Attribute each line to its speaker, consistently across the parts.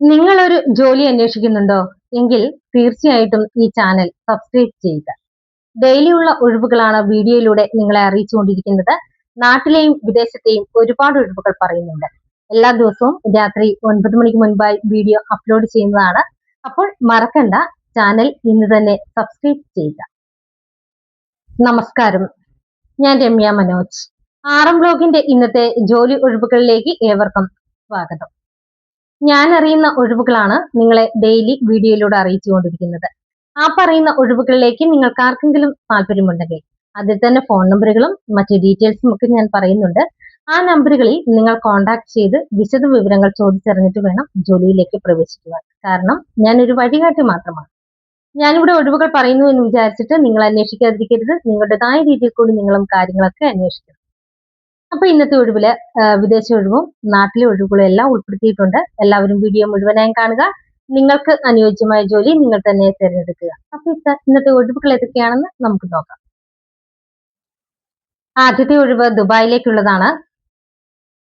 Speaker 1: നിങ്ങൾ ഒരു ജോലി അന്വേഷിക്കുന്നുണ്ടോ? എങ്കിൽ തീർച്ചയായിട്ടും ഈ ചാനൽ സബ്സ്ക്രൈബ് ചെയ്യുക. ഡെയിലിയുള്ള ഒഴിവുകളാണ് വീഡിയോയിലൂടെ നിങ്ങളെ അറിയിച്ചുകൊണ്ടിരിക്കുന്നത്. നാട്ടിലെയും വിദേശത്തെയും ഒരുപാട് ഒഴിവുകൾ പറയുന്നുണ്ട്. എല്ലാ ദിവസവും രാത്രി 9 മണിക്ക് മുൻപായി വീഡിയോ അപ്ലോഡ് ചെയ്യുന്നതാണ്. അപ്പോൾ മറക്കണ്ട, ചാനൽ ഇന്ന് തന്നെ സബ്സ്ക്രൈബ് ചെയ്യുക. നമസ്കാരം, ഞാൻ രമ്യ മനോജ്. ആറം ബ്ലോഗിന്റെ ഇന്നത്തെ ജോലി ഒഴിവുകളിലേക്ക് ഏവർക്കും സ്വാഗതം. ഞാൻ അറിയുന്ന ഒഴിവുകളാണ് നിങ്ങളെ ഡെയിലി വീഡിയോയിലൂടെ അറിയിച്ചുകൊണ്ടിരിക്കുന്നത്. ആ പറയുന്ന ഒഴിവുകളിലേക്ക് നിങ്ങൾക്ക് ആർക്കെങ്കിലും താല്പര്യമുണ്ടെങ്കിൽ അതിൽ തന്നെ ഫോൺ നമ്പറുകളും മറ്റു ഡീറ്റെയിൽസും ഒക്കെ ഞാൻ പറയുന്നുണ്ട്. ആ നമ്പറുകളിൽ നിങ്ങൾ കോൺടാക്ട് ചെയ്ത് വിശദ വിവരങ്ങൾ ചോദിച്ചറിഞ്ഞിട്ട് വേണം ജോലിയിലേക്ക് പ്രവേശിക്കുവാൻ. കാരണം ഞാൻ ഒരു വഴികാട്ടി മാത്രമാണ്. ഞാനിവിടെ ഒഴിവുകൾ പറയുന്നു എന്ന് വിചാരിച്ചിട്ട് നിങ്ങൾ അന്വേഷിക്കാതിരിക്കരുത്. നിങ്ങളുടേതായ രീതിയിൽ കൂടി നിങ്ങളും കാര്യങ്ങളൊക്കെ അന്വേഷിക്കണം. അപ്പൊ ഇന്നത്തെ ഒഴിവില് വിദേശ ഒഴിവും നാട്ടിലെ ഒഴിവുകളും എല്ലാം ഉൾപ്പെടുത്തിയിട്ടുണ്ട്. എല്ലാവരും വീഡിയോ മുഴുവനായും കാണുക. നിങ്ങൾക്ക് അനുയോജ്യമായ ജോലി നിങ്ങൾ തന്നെ തിരഞ്ഞെടുക്കുക. അപ്പൊ ഇന്നത്തെ ഒഴിവുകൾ ഏതൊക്കെയാണെന്ന് നമുക്ക് നോക്കാം. ആദ്യത്തെ ഒഴിവ് ദുബായിലേക്കുള്ളതാണ്.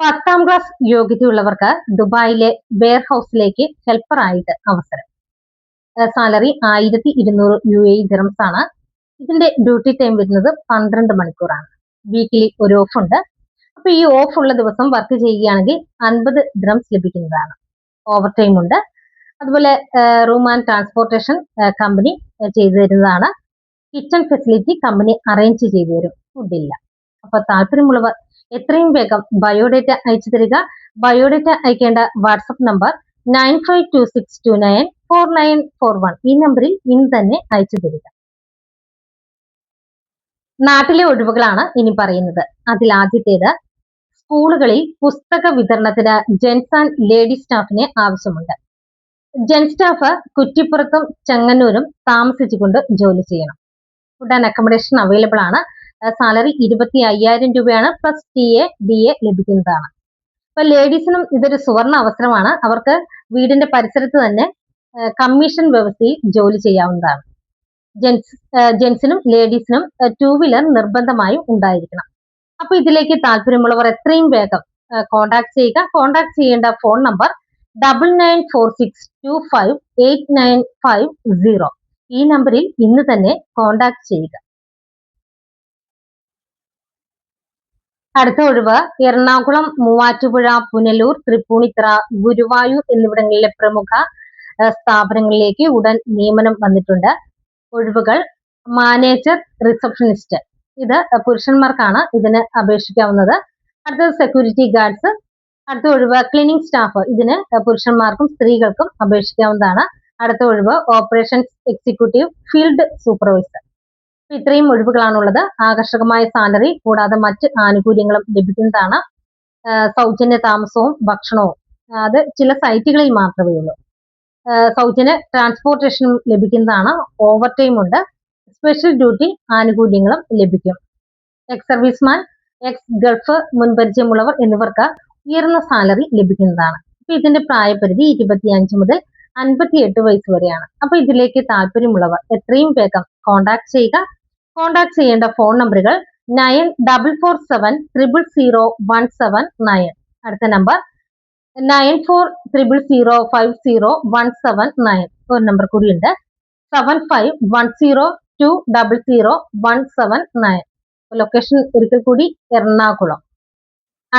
Speaker 1: 10ാം ക്ലാസ് യോഗ്യതയുള്ളവർക്ക് ദുബായിലെ വെയർ ഹൗസിലേക്ക് ഹെൽപ്പർ ആയിട്ട് അവസരം. സാലറി 1200 UAE ദിർഹംസ് ആണ്. ഇതിന്റെ ഡ്യൂട്ടി ടൈം വരുന്നത് 12 മണിക്കൂറാണ്. വീക്കിലി ഒരു ഓഫ് ഉണ്ട്. അപ്പൊ ഈ ഓഫ് ഉള്ള ദിവസം വർക്ക് ചെയ്യുകയാണെങ്കിൽ 50 ദിർഹംസ് ലഭിക്കുന്നതാണ്. ഓവർ ടൈം ഉണ്ട്. അതുപോലെ റൂം ആൻഡ് ട്രാൻസ്പോർട്ടേഷൻ കമ്പനി ചെയ്തു തരുന്നതാണ്. കിച്ചൺ ഫെസിലിറ്റി കമ്പനി അറേഞ്ച് ചെയ്തു തരും. ഫുഡില്ല. അപ്പൊ താല്പര്യമുള്ളവർ എത്രയും വേഗം ബയോഡേറ്റ അയച്ചു തരിക. ബയോഡേറ്റ അയക്കേണ്ട വാട്സപ്പ് നമ്പർ 9526294941. ഈ നമ്പറിൽ ഇന്ന് തന്നെ അയച്ചു തരിക. നാട്ടിലെ ഒഴിവുകളാണ് ഇനി പറയുന്നത്. അതിൽ ആദ്യത്തേത്, സ്കൂളുകളിൽ പുസ്തക വിതരണത്തിന് ജെൻസ് ആൻഡ് ലേഡി സ്റ്റാഫിനെ ആവശ്യമുണ്ട്. ജെൻ സ്റ്റാഫ് കുറ്റിപ്പുറത്തും ചെങ്ങന്നൂരും താമസിച്ചുകൊണ്ട് ജോലി ചെയ്യണം. ഫുഡ് ആൻഡ് അക്കോമഡേഷൻ അവൈലബിൾ ആണ്. സാലറി 25,000 രൂപയാണ്. പ്ലസ് TA DA ലഭിക്കുന്നതാണ്. അപ്പൊ ലേഡീസിനും ഇതൊരു സുവർണ അവസരമാണ്. അവർക്ക് വീടിന്റെ പരിസരത്ത് തന്നെ കമ്മീഷൻ വ്യവസ്ഥയിൽ ജോലി ചെയ്യാവുന്നതാണ്. ജെൻസിനും ലേഡീസിനും 2 വീലർ നിർബന്ധമായും ഉണ്ടായിരിക്കണം. അപ്പൊ ഇതിലേക്ക് താല്പര്യമുള്ളവർ എത്രയും വേഗം കോൺടാക്ട് ചെയ്യുക. കോൺടാക്ട് ചെയ്യേണ്ട ഫോൺ നമ്പർ 9946258950. ഈ നമ്പറിൽ ഇന്ന് തന്നെ കോൺടാക്ട് ചെയ്യുക. അടുത്ത ഒഴിവ് എറണാകുളം, മൂവാറ്റുപുഴ, പുനലൂർ, തൃപ്പൂണിത്തറ, ഗുരുവായൂർ എന്നിവിടങ്ങളിലെ പ്രമുഖ സ്ഥാപനങ്ങളിലേക്ക് ഉടൻ നിയമനം വന്നിട്ടുണ്ട്. ഒഴിവുകൾ മാനേജർ, റിസപ്ഷനിസ്റ്റ്. ഇത് പുരുഷന്മാർക്കാണ് ഇതിന് അപേക്ഷിക്കാവുന്നത്. അടുത്തത് സെക്യൂരിറ്റി ഗാർഡ്സ്. അടുത്ത ഒഴിവ് ക്ലീനിങ് സ്റ്റാഫ്. ഇതിന് പുരുഷന്മാർക്കും സ്ത്രീകൾക്കും അപേക്ഷിക്കാവുന്നതാണ്. അടുത്ത ഒഴിവ് ഓപ്പറേഷൻസ് എക്സിക്യൂട്ടീവ്, ഫീൽഡ് സൂപ്പർവൈസർ. ഇത്രയും ഒഴിവുകളാണുള്ളത്. ആകർഷകമായ സാലറി കൂടാതെ മറ്റ് ആനുകൂല്യങ്ങളും ലഭിക്കുന്നതാണ്. സൗജന്യ താമസവും ഭക്ഷണവും അത് ചില സൈറ്റുകളിൽ മാത്രമേ ഉള്ളൂ. സൗജന്യ ട്രാൻസ്പോർട്ടേഷനും ലഭിക്കുന്നതാണ്. ഓവർ ടൈം ഉണ്ട്. സ്പെഷ്യൽ ഡ്യൂട്ടി ആനുകൂല്യങ്ങളും ലഭിക്കും. എക്സ് സർവീസ്മാൻ, എക്സ് ഗൾഫ് മുൻപരിചയമുള്ളവർ എന്നിവർക്ക് ഉയർന്ന സാലറി ലഭിക്കുന്നതാണ്. അപ്പൊ ഇതിന്റെ പ്രായപരിധി 25 മുതൽ 58 വയസ്സ് വരെയാണ്. അപ്പൊ ഇതിലേക്ക് താല്പര്യമുള്ളവർ എത്രയും വേഗം കോൺടാക്ട് ചെയ്യുക. കോൺടാക്ട് ചെയ്യേണ്ട ഫോൺ നമ്പറുകൾ 9447000179. അടുത്ത നമ്പർ 9400050179. ഒരു നമ്പർ കൂടിയുണ്ട്, 7510200179. ലൊക്കേഷൻ ഒരിക്കൽ കൂടി എറണാകുളം.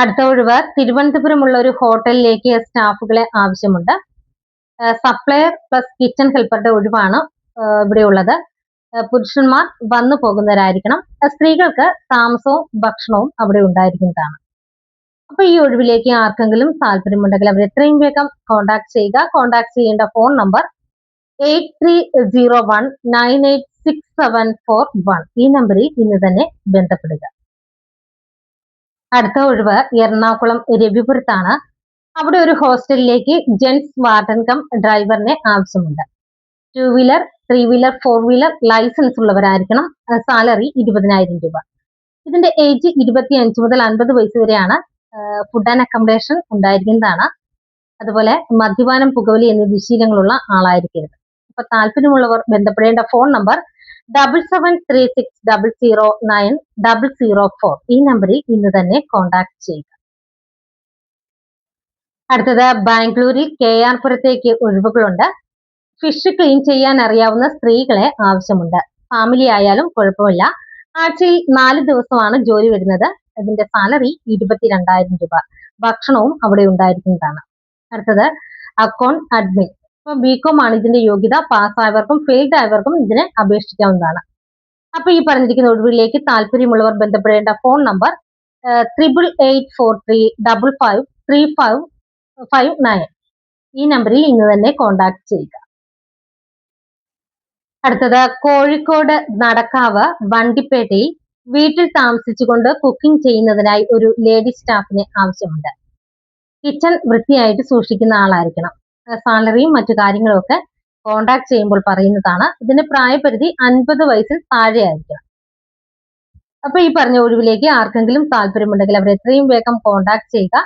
Speaker 1: അടുത്ത ഒഴിവ് തിരുവനന്തപുരമുള്ള ഒരു ഹോട്ടലിലേക്ക് സ്റ്റാഫുകളെ ആവശ്യമുണ്ട്. സപ്ലയർ പ്ലസ് കിച്ചൺ ഹെൽപ്പറുടെ ഒഴിവാണ് ഇവിടെ ഉള്ളത്. പുരുഷന്മാർ വന്നു പോകുന്നവരായിരിക്കണം. സ്ത്രീകൾക്ക് താമസവും ഭക്ഷണവും അവിടെ ഉണ്ടായിരിക്കുന്നതാണ്. അപ്പൊ ഈ ഒഴിവിലേക്ക് ആർക്കെങ്കിലും താല്പര്യമുണ്ടെങ്കിൽ അവർ എത്രയും വേഗം കോൺടാക്ട് ചെയ്യുക. കോൺടാക്ട് ചെയ്യേണ്ട ഫോൺ നമ്പർ 8301986741. ഈ നമ്പറിൽ ഇന്ന് തന്നെ ബന്ധപ്പെടുക. അടുത്ത ഒഴിവ് എറണാകുളം രവിപുരത്താണ്. അവിടെ ഒരു ഹോസ്റ്റലിലേക്ക് ജെൻസ് വാർഡൻ കം ഡ്രൈവറിനെ ആവശ്യമുണ്ട്. 2 വീലർ, 3 വീലർ, 4 വീലർ ലൈസൻസ് ഉള്ളവരായിരിക്കണം. സാലറി 20,000 രൂപ. ഇതിന്റെ ഏജ് 25 മുതൽ 50 വയസ്സ് വരെയാണ്. ഫുഡ് ആൻഡ് അക്കോമഡേഷൻ ഉണ്ടായിരിക്കുന്നതാണ്. അതുപോലെ മദ്യപാനം, പുകവലി എന്നീ ദുശീലങ്ങളുള്ള ആളായിരിക്കരുത്. അപ്പൊ താല്പര്യമുള്ളവർ ബന്ധപ്പെടേണ്ട ഫോൺ നമ്പർ 7736009004. ഈ നമ്പറിൽ ഇന്ന് തന്നെ കോൺടാക്ട് ചെയ്യുക. അടുത്തത് ബാംഗ്ലൂരിൽ KR പുരത്തേക്ക് ഒഴിവുകളുണ്ട്. ഫിഷ് ക്ലീൻ ചെയ്യാൻ അറിയാവുന്ന സ്ത്രീകളെ ആവശ്യമുണ്ട്. ഫാമിലി ആയാലും കുഴപ്പമില്ല. ആഴ്ചയിൽ 4 ദിവസമാണ് ജോലി വരുന്നത്. അതിന്റെ സാലറി 22,000 രൂപ. ഭക്ഷണവും അവിടെ ഉണ്ടായിരിക്കുന്നതാണ്. അടുത്തത് അക്കൗണ്ട് അഡ്മിൻ. ഇപ്പൊ BCom ആണ് ഇതിന്റെ യോഗ്യത. പാസ്സായവർക്കും ഫെയിൽഡ് ആയവർക്കും ഇതിനെ അപേക്ഷിക്കാവുന്നതാണ്. അപ്പൊ ഈ പറഞ്ഞിരിക്കുന്ന ഒഴിവിലേക്ക് താല്പര്യമുള്ളവർ ബന്ധപ്പെടേണ്ട ഫോൺ നമ്പർ 8843553559. ഈ നമ്പറിൽ ഇന്ന് തന്നെ കോൺടാക്ട് ചെയ്യുക. അടുത്തത് കോഴിക്കോട് നടക്കാവ് വണ്ടിപ്പേട്ടയിൽ വീട്ടിൽ താമസിച്ചുകൊണ്ട് കുക്കിംഗ് ചെയ്യുന്നതിനായി ഒരു ലേഡി സ്റ്റാഫിനെ ആവശ്യമുണ്ട്. കിച്ചൺ വൃത്തിയായിട്ട് സൂക്ഷിക്കുന്ന ആളായിരിക്കണം. സാലറിയും മറ്റു കാര്യങ്ങളും ഒക്കെ കോണ്ടാക്ട് ചെയ്യുമ്പോൾ പറയുന്നതാണ്. ഇതിന്റെ പ്രായപരിധി 50 വയസ്സിൽ താഴെ ആയിരിക്കണം. അപ്പൊ ഈ പറഞ്ഞ ഒഴിവിലേക്ക് ആർക്കെങ്കിലും താല്പര്യമുണ്ടെങ്കിൽ അവർ എത്രയും വേഗം കോണ്ടാക്ട് ചെയ്യുക.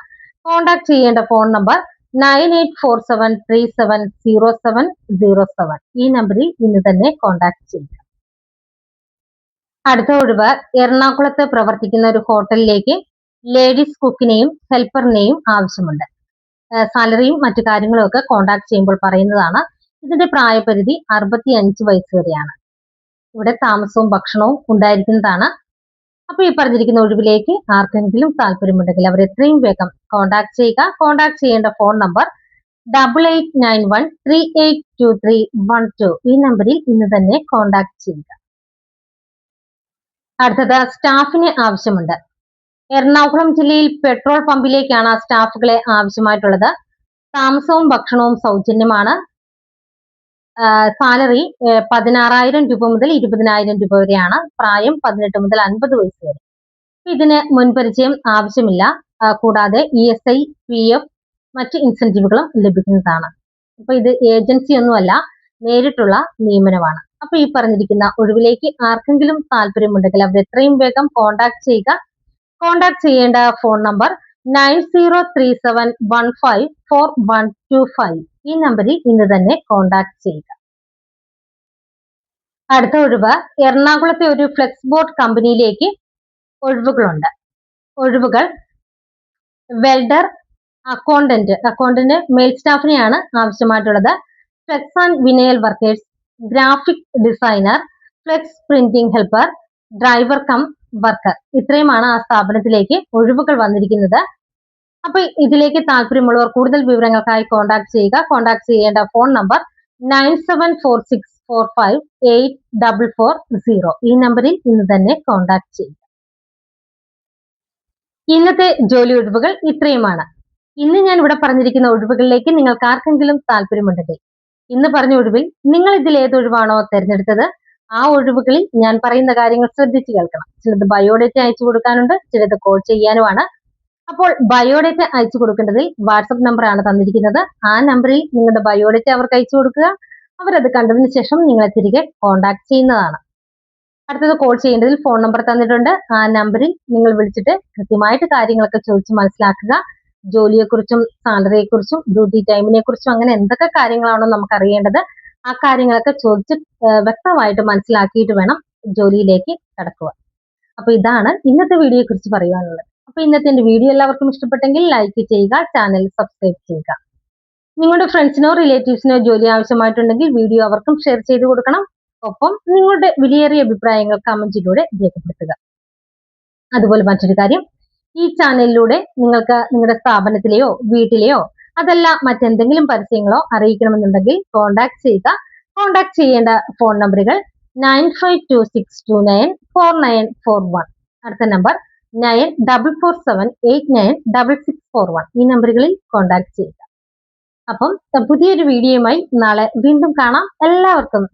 Speaker 1: കോണ്ടാക്ട് ചെയ്യേണ്ട ഫോൺ നമ്പർ 9847370707. ഈ നമ്പറിൽ ഇന്ന് തന്നെ കോണ്ടാക്ട് ചെയ്യുക. അടുത്ത ഒഴിവ് എറണാകുളത്ത് പ്രവർത്തിക്കുന്ന ഒരു ഹോട്ടലിലേക്ക് ലേഡീസ് കുക്കിനെയും ഹെൽപ്പറിനെയും ആവശ്യമുണ്ട്. സാലറിയും മറ്റു കാര്യങ്ങളും ഒക്കെ കോണ്ടാക്ട് ചെയ്യുമ്പോൾ പറയുന്നതാണ്. ഇതിന്റെ പ്രായപരിധി 65 വയസ്സ് വരെയാണ്. ഇവിടെ താമസവും ഭക്ഷണവും ഉണ്ടായിരിക്കുന്നതാണ്. അപ്പൊ ഈ പറഞ്ഞിരിക്കുന്ന ഒഴിവിലേക്ക് ആർക്കെങ്കിലും താല്പര്യമുണ്ടെങ്കിൽ അവർ എത്രയും വേഗം കോണ്ടാക്ട് ചെയ്യുക. കോണ്ടാക്ട് ചെയ്യേണ്ട ഫോൺ നമ്പർ 8891382312. ഈ നമ്പറിൽ ഇന്ന് തന്നെ കോണ്ടാക്ട് ചെയ്യുക. അടുത്തത് സ്റ്റാഫിന് ആവശ്യമുണ്ട്. എറണാകുളം ജില്ലയിൽ പെട്രോൾ പമ്പിലേക്കാണ് സ്റ്റാഫുകളെ ആവശ്യമായിട്ടുള്ളത്. താമസവും ഭക്ഷണവും സൗജന്യമാണ്. സാലറി 16,000 രൂപ മുതൽ 20,000 രൂപ വരെയാണ്. പ്രായം 18 മുതൽ 50 വയസ്സ് വരെ. ഇതിന് മുൻപരിചയം ആവശ്യമില്ല. കൂടാതെ ESI, PF മറ്റ് ഇൻസെന്റീവുകളും ലഭിക്കുന്നതാണ്. അപ്പൊ ഇത് ഏജൻസി ഒന്നുമല്ല, നേരിട്ടുള്ള നിയമനമാണ്. അപ്പൊ ഈ പറഞ്ഞിരിക്കുന്ന ഒഴിവിലേക്ക് ആർക്കെങ്കിലും താല്പര്യമുണ്ടെങ്കിൽ അവർ എത്രയും വേഗം കോണ്ടാക്ട് ചെയ്യുക. കോണ്ടാക്ട് ചെയ്യേണ്ട ഫോൺ നമ്പർ 9037154125. ഈ നമ്പറിൽ ഇന്ന് തന്നെ കോണ്ടാക്ട് ചെയ്യുക. അടുത്ത ഒഴിവ് എറണാകുളത്തെ ഒരു ഫ്ലെക്സ് ബോർഡ് കമ്പനിയിലേക്ക് ഒഴിവുകളുണ്ട്. ഒഴിവുകൾ വെൽഡർ, അക്കൗണ്ടന്റ് മെയിൽ സ്റ്റാഫിനെയാണ് ആവശ്യമായിട്ടുള്ളത്. Flex and വിനയൽ workers, graphic designer, flex printing helper, driver cum worker. ഇത്രയുമാണ് ആ സ്ഥാപനത്തിലേക്ക് ഒഴിവുകൾ വന്നിരിക്കുന്നത്. അപ്പൊ ഇതിലേക്ക് താല്പര്യമുള്ളവർ കൂടുതൽ വിവരങ്ങൾക്കായി കോണ്ടാക്ട് ചെയ്യുക. കോണ്ടാക്ട് ചെയ്യേണ്ട ഫോൺ നമ്പർ 9746458440. ഈ നമ്പറിൽ ഇന്ന് തന്നെ കോണ്ടാക്ട് ചെയ്യുക. ഇന്നത്തെ ജോലി ഒഴിവുകൾ ഇത്രയുമാണ്. ഇന്ന് ഞാൻ ഇവിടെ പറഞ്ഞിരിക്കുന്ന ഒഴിവുകളിലേക്ക് നിങ്ങൾക്ക് ആർക്കെങ്കിലും താല്പര്യമുണ്ടെങ്കിൽ ഇന്ന് പറഞ്ഞ ഒഴിവിൽ നിങ്ങൾ ഇതിൽ ഏതൊഴിവാണോ തിരഞ്ഞെടുത്തത് ആ ഒഴിവുകളിൽ ഞാൻ പറയുന്ന കാര്യങ്ങൾ ശ്രദ്ധിച്ചു കേൾക്കണം. ചിലത് ബയോഡേറ്റ അയച്ചു കൊടുക്കാനുണ്ട്, ചിലത് കോൾ ചെയ്യാനുമാണ്. അപ്പോൾ ബയോഡേറ്റ അയച്ചു കൊടുക്കേണ്ടതിൽ വാട്സപ്പ് നമ്പറാണ് തന്നിരിക്കുന്നത്. ആ നമ്പറിൽ നിങ്ങളുടെ ബയോഡേറ്റ അവർക്ക് അയച്ചു കൊടുക്കുക. അവരത് കണ്ടതിന് ശേഷം നിങ്ങളെ തിരികെ കോണ്ടാക്ട് ചെയ്യുന്നതാണ്. അടുത്തത് കോൾ ചെയ്യേണ്ടതിൽ ഫോൺ നമ്പർ തന്നിട്ടുണ്ട്. ആ നമ്പറിൽ നിങ്ങൾ വിളിച്ചിട്ട് കൃത്യമായിട്ട് കാര്യങ്ങളൊക്കെ ചോദിച്ച് മനസ്സിലാക്കുക. ജോലിയെക്കുറിച്ചും സാലറിയെക്കുറിച്ചും ഡ്യൂട്ടി ടൈമിനെ കുറിച്ചും അങ്ങനെ എന്തൊക്കെ കാര്യങ്ങളാണോ നമുക്ക് അറിയേണ്ടത് ആ കാര്യങ്ങളൊക്കെ ചോദിച്ച് വ്യക്തമായിട്ട് മനസ്സിലാക്കിയിട്ട് വേണം ജോലിയിലേക്ക് കടക്കുക. അപ്പൊ ഇതാണ് ഇന്നത്തെ വീഡിയോയെ കുറിച്ച് പറയാനുള്ളത്. അപ്പൊ ഇന്നത്തെ എന്റെ വീഡിയോ എല്ലാവർക്കും ഇഷ്ടപ്പെട്ടെങ്കിൽ ലൈക്ക് ചെയ്യുക, ചാനൽ സബ്സ്ക്രൈബ് ചെയ്യുക. നിങ്ങളുടെ ഫ്രണ്ട്സിനോ റിലേറ്റീവ്സിനോ ജോലി ആവശ്യമായിട്ടുണ്ടെങ്കിൽ വീഡിയോ അവർക്കും ഷെയർ ചെയ്ത് കൊടുക്കണം. ഒപ്പം നിങ്ങളുടെ വിലയേറിയ അഭിപ്രായങ്ങൾ കമന്റിലൂടെ രേഖപ്പെടുത്തുക. അതുപോലെ മറ്റൊരു കാര്യം, ഈ ചാനലിലൂടെ നിങ്ങൾക്ക് നിങ്ങളുടെ സ്ഥാപനത്തിലെയോ വീട്ടിലെയോ അതല്ല മറ്റെന്തെങ്കിലും പരസ്യങ്ങളോ അറിയിക്കണമെന്നുണ്ടെങ്കിൽ കോണ്ടാക്ട് ചെയ്യുക. കോണ്ടാക്ട് ചെയ്യേണ്ട ഫോൺ നമ്പറുകൾ 9526294941. അടുത്ത നമ്പർ 9447896641. ഈ നമ്പറുകളിൽ കോണ്ടാക്ട് ചെയ്യുക. അപ്പം പുതിയൊരു വീഡിയോയുമായി നാളെ വീണ്ടും കാണാം. എല്ലാവർക്കും